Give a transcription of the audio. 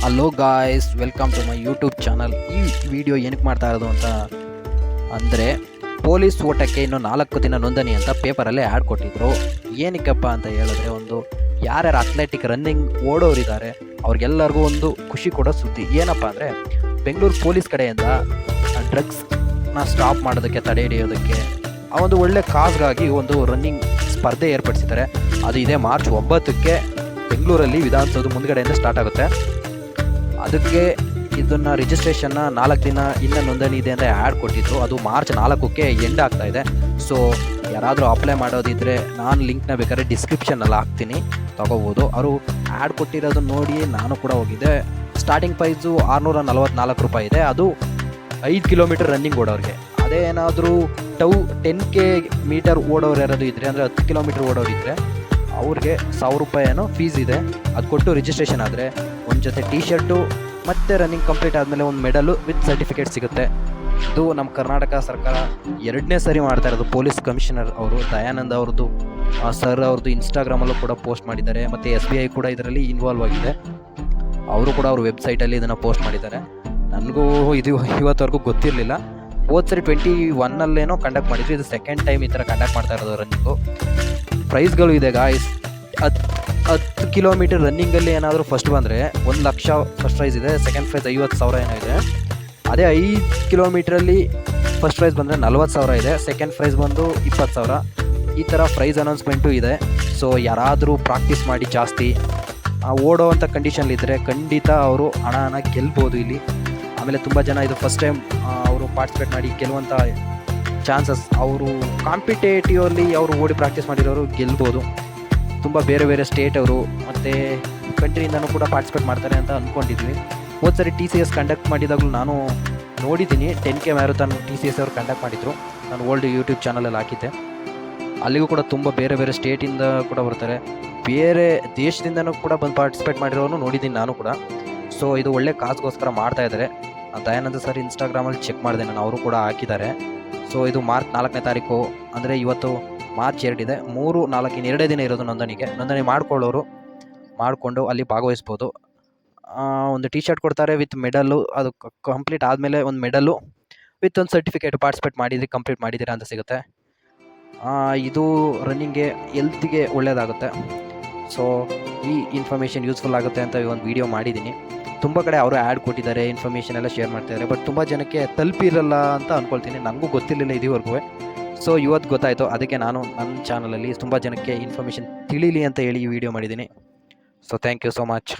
Hello guys, welcome to my YouTube channel. ಈ video ಏನಕ್ಕೆ ಮಾಡ್ತಾ ಇರೋದು ಅಂತ ಅಂದರೆ, ಪೊಲೀಸ್ ಓಟಕ್ಕೆ ಇನ್ನು 4 ದಿನ ನೋಂದಣಿ ಅಂತ ಪೇಪರಲ್ಲಿ ಆ್ಯಡ್ ಕೊಟ್ಟಿದ್ರು. ಏನಕ್ಕಪ್ಪ ಅಂತ ಹೇಳಿದ್ರೆ, ಒಂದು ಯಾರ್ಯಾರು ಅಥ್ಲೆಟಿಕ್ ರನ್ನಿಂಗ್ ಓಡೋರಿದ್ದಾರೆ ಅವ್ರಿಗೆಲ್ಲರಿಗೂ ಒಂದು ಖುಷಿ ಕೊಡೋ ಸುದ್ದಿ. ಏನಪ್ಪ ಅಂದರೆ, ಬೆಂಗಳೂರು ಪೊಲೀಸ್ ಕಡೆಯಿಂದ ಡ್ರಗ್ಸ್ನ ಸ್ಟಾಪ್ ಮಾಡೋದಕ್ಕೆ, ತಡೆ ಹಿಡಿಯೋದಕ್ಕೆ ಆ ಒಂದು ಒಳ್ಳೆ ಕಾಸ್ಗಾಗಿ ಒಂದು ರನ್ನಿಂಗ್ ಸ್ಪರ್ಧೆ ಏರ್ಪಡಿಸಿದ್ದಾರೆ. ಅದು ಇದೇ ಮಾರ್ಚ್ 9ಕ್ಕೆ ಬೆಂಗಳೂರಲ್ಲಿ ವಿಧಾನಸೌಧ ಮುಂದ್ಗಡೆಯಿಂದ ಸ್ಟಾರ್ಟ್ ಆಗುತ್ತೆ. ಅದಕ್ಕೆ ಇದನ್ನು ರಿಜಿಸ್ಟ್ರೇಷನ್ನ 4 ದಿನ ಇನ್ನು ನೋಂದಣಿ ಇದೆ ಅಂತ ಆ್ಯಡ್ ಕೊಟ್ಟಿದ್ರು. ಅದು ಮಾರ್ಚ್ 4ಕ್ಕೆ ಎಂಡ್ ಆಗ್ತಾ ಇದೆ. ಸೊ ಯಾರಾದರೂ ಅಪ್ಲೈ ಮಾಡೋದಿದ್ದರೆ ನಾನು ಲಿಂಕ್ನ ಬೇಕಾದ್ರೆ ಡಿಸ್ಕ್ರಿಪ್ಷನಲ್ಲಿ ಹಾಕ್ತೀನಿ, ತೊಗೋಬೋದು. ಅವರು ಆ್ಯಡ್ ಕೊಟ್ಟಿರೋದು ನೋಡಿ ನಾನು ಕೂಡ ಹೋಗಿದ್ದೆ. ಸ್ಟಾರ್ಟಿಂಗ್ ಪ್ರೈಸು 644 ರೂಪಾಯಿ ಇದೆ. ಅದು 5 ಕಿಲೋಮೀಟರ್ ರನ್ನಿಂಗ್ ಓಡೋರಿಗೆ. ಅದೇ ಏನಾದರೂ 10K ಮೀಟರ್ ಓಡೋರು ಯಾರಾದರೂ ಇದ್ದರೆ, ಅಂದರೆ 10 ಕಿಲೋಮೀಟರ್ ಓಡೋರು ಇದ್ದರೆ ಅವ್ರಿಗೆ 1000 ರೂಪಾಯಿ ಏನೋ ಫೀಸ್ ಇದೆ. ಅದು ಕೊಟ್ಟು ರಿಜಿಸ್ಟ್ರೇಷನ್ ಆದರೆ ಒಂದು ಜೊತೆ ಟಿ ಶರ್ಟು ಮತ್ತು ರನ್ನಿಂಗ್ ಕಂಪ್ಲೀಟ್ ಆದಮೇಲೆ ಒಂದು ಮೆಡಲು ವಿತ್ ಸರ್ಟಿಫಿಕೇಟ್ ಸಿಗುತ್ತೆ. ಇದು ನಮ್ಮ ಕರ್ನಾಟಕ ಸರ್ಕಾರ 2ನೇ ಸರಿ ಮಾಡ್ತಾ ಇರೋದು. ಪೊಲೀಸ್ ಕಮಿಷನರ್ ಅವರು ದಯಾನಂದ್ ಅವ್ರದ್ದು ಸರ್ ಅವ್ರದ್ದು ಇನ್ಸ್ಟಾಗ್ರಾಮಲ್ಲೂ ಕೂಡ ಪೋಸ್ಟ್ ಮಾಡಿದ್ದಾರೆ. ಮತ್ತು SBI ಕೂಡ ಇದರಲ್ಲಿ ಇನ್ವಾಲ್ವ್ ಆಗಿದೆ. ಅವರು ಕೂಡ ಅವ್ರ ವೆಬ್ಸೈಟಲ್ಲಿ ಇದನ್ನು ಪೋಸ್ಟ್ ಮಾಡಿದ್ದಾರೆ. ನನಗೂ ಇದು ಇವತ್ತವರೆಗೂ ಗೊತ್ತಿರಲಿಲ್ಲ. ಹೋದ ಸರಿ 21 ಕಂಡಕ್ಟ್ ಮಾಡಿದ್ರು. ಇದು ಸೆಕೆಂಡ್ ಟೈಮ್ ಈ ಥರ ಕಂಡಕ್ಟ್ ಮಾಡ್ತಾ ಇರೋದು ರನ್ನಿಂಗು. ಪ್ರೈಸ್ಗಳು ಇದೆ ಗಾಯ್ಸ್. 10 ಕಿಲೋಮೀಟರ್ ರನ್ನಿಂಗಲ್ಲಿ ಏನಾದರೂ ಫಸ್ಟ್ ಬಂದರೆ 1 ಲಕ್ಷ ಫಸ್ಟ್ ಪ್ರೈಸ್ ಇದೆ. ಸೆಕೆಂಡ್ ಪ್ರೈಸ್ 50,000 ಏನೋ ಇದೆ. ಅದೇ 5 ಕಿಲೋಮೀಟ್ರಲ್ಲಿ ಫಸ್ಟ್ ಪ್ರೈಸ್ ಬಂದರೆ 40,000 ಇದೆ. ಸೆಕೆಂಡ್ ಪ್ರೈಸ್ ಬಂದು 20,000. ಈ ಥರ ಪ್ರೈಸ್ ಅನೌನ್ಸ್ಮೆಂಟು ಇದೆ. ಸೊ ಯಾರಾದರೂ ಪ್ರಾಕ್ಟೀಸ್ ಮಾಡಿ ಜಾಸ್ತಿ ಓಡೋವಂಥ ಕಂಡೀಷನ್ಲಿದ್ದರೆ ಖಂಡಿತ ಅವರು ಹಣನ ಗೆಲ್ಬೋದು ಇಲ್ಲಿ. ಆಮೇಲೆ ತುಂಬ ಜನ ಇದು ಫಸ್ಟ್ ಟೈಮ್ ಅವರು ಪಾರ್ಟಿಸಿಪೇಟ್ ಮಾಡಿ ಗೆಲ್ಲುವಂಥ ಚಾನ್ಸಸ್, ಅವರು ಕಾಂಪಿಟೇಟಿವಲ್ಲಿ ಅವರು ಓಡಿ ಪ್ರಾಕ್ಟೀಸ್ ಮಾಡಿರೋರು ಗೆಲ್ಬೋದು. ತುಂಬ ಬೇರೆ ಬೇರೆ ಸ್ಟೇಟ್ ಅವರು ಮತ್ತು ಕಂಟ್ರಿಯಿಂದನೂ ಕೂಡ ಪಾರ್ಟಿಸಿಪೇಟ್ ಮಾಡ್ತಾರೆ ಅಂತ ಅಂದ್ಕೊಂಡಿದ್ವಿ. ಹೋದ ಸರಿ TCS ಕಂಡಕ್ಟ್ ಮಾಡಿದಾಗಲೂ ನಾನು ನೋಡಿದ್ದೀನಿ. 10K ಮ್ಯಾರಥಾನ್ TCS ಅವರು ಕಂಡಕ್ಟ್ ಮಾಡಿದರು. ನಾನು ಓಲ್ಡ್ ಯೂಟ್ಯೂಬ್ ಚಾನಲಲ್ಲಿ ಹಾಕಿದ್ದೆ. ಅಲ್ಲಿಗೂ ಕೂಡ ತುಂಬ ಬೇರೆ ಬೇರೆ ಸ್ಟೇಟಿಂದ ಕೂಡ ಬರ್ತಾರೆ, ಬೇರೆ ದೇಶದಿಂದನೂ ಕೂಡ ಬಂದು ಪಾರ್ಟಿಸಿಪೇಟ್ ಮಾಡಿರೋನು ನೋಡಿದ್ದೀನಿ ನಾನು ಕೂಡ. ಸೊ ಇದು ಒಳ್ಳೆ ಕಾಸ್ಗೋಸ್ಕರ ಮಾಡ್ತಾ ಇದ್ದಾರೆ. ದಯಾನಂದ ಸರ್ ಇನ್ಸ್ಟಾಗ್ರಾಮಲ್ಲಿ ಚೆಕ್ ಮಾಡಿದೆ ನಾನು, ಅವರು ಕೂಡ ಹಾಕಿದ್ದಾರೆ. ಸೊ ಇದು ಮಾರ್ಚ್ 4ನೇ ತಾರೀಕು, ಅಂದರೆ ಇವತ್ತು ಮಾರ್ಚ್ 2 ಇದೆ. 3, 4 ಇನ್ನು 2 ದಿನ ಇರೋದು ನೋಂದಣಿ ಮಾಡ್ಕೊಳ್ಳೋರು ಮಾಡಿಕೊಂಡು ಅಲ್ಲಿ ಭಾಗವಹಿಸ್ಬೋದು. ಒಂದು ಟಿ ಶರ್ಟ್ ಕೊಡ್ತಾರೆ ವಿತ್ ಮೆಡಲ್ಲು. ಅದು ಕಂಪ್ಲೀಟ್ ಆದಮೇಲೆ ಒಂದು ಮೆಡಲ್ಲು ವಿತ್ ಒಂದು ಸರ್ಟಿಫಿಕೇಟ್, ಪಾರ್ಟಿಸಿಪೇಟ್ ಮಾಡಿದ್ರಿ, ಕಂಪ್ಲೀಟ್ ಮಾಡಿದ್ದೀರಾ ಅಂತ ಸಿಗುತ್ತೆ. ಇದು ರನ್ನಿಂಗ್ಗೆ ಹೆಲ್ತಿಗೆ ಒಳ್ಳೆಯದಾಗುತ್ತೆ. ಸೊ ಈ ಇನ್ಫಾರ್ಮೇಷನ್ ಯೂಸ್ಫುಲ್ ಆಗುತ್ತೆ ಅಂತ ಒಂದು ವೀಡಿಯೋ ಮಾಡಿದ್ದೀನಿ. ತುಂಬ ಕಡೆ ಅವರು ಆ್ಯಡ್ ಕೊಟ್ಟಿದ್ದಾರೆ, ಇನ್ಫಾರ್ಮೇಷನ್ ಎಲ್ಲ ಶೇರ್ ಮಾಡ್ತಿದ್ದಾರೆ. ಬಟ್ ತುಂಬ ಜನಕ್ಕೆ ತಲುಪಿರಲ್ಲ ಅಂತ ಅಂದ್ಕೊಳ್ತೀನಿ. ನನಗೂ ಗೊತ್ತಿರಲಿಲ್ಲ ಇದುವರೆಗೂ. ಸೊ ಇವತ್ತು ಗೊತ್ತಾಯಿತು. ಅದಕ್ಕೆ ನಾನು ನನ್ನ ಚಾನಲಲ್ಲಿ ತುಂಬ ಜನಕ್ಕೆ ಇನ್ಫಾರ್ಮೇಷನ್ ತಿಳಿಲಿ ಅಂತ ಹೇಳಿ ಈ ವಿಡಿಯೋ ಮಾಡಿದ್ದೀನಿ. So thank you so much.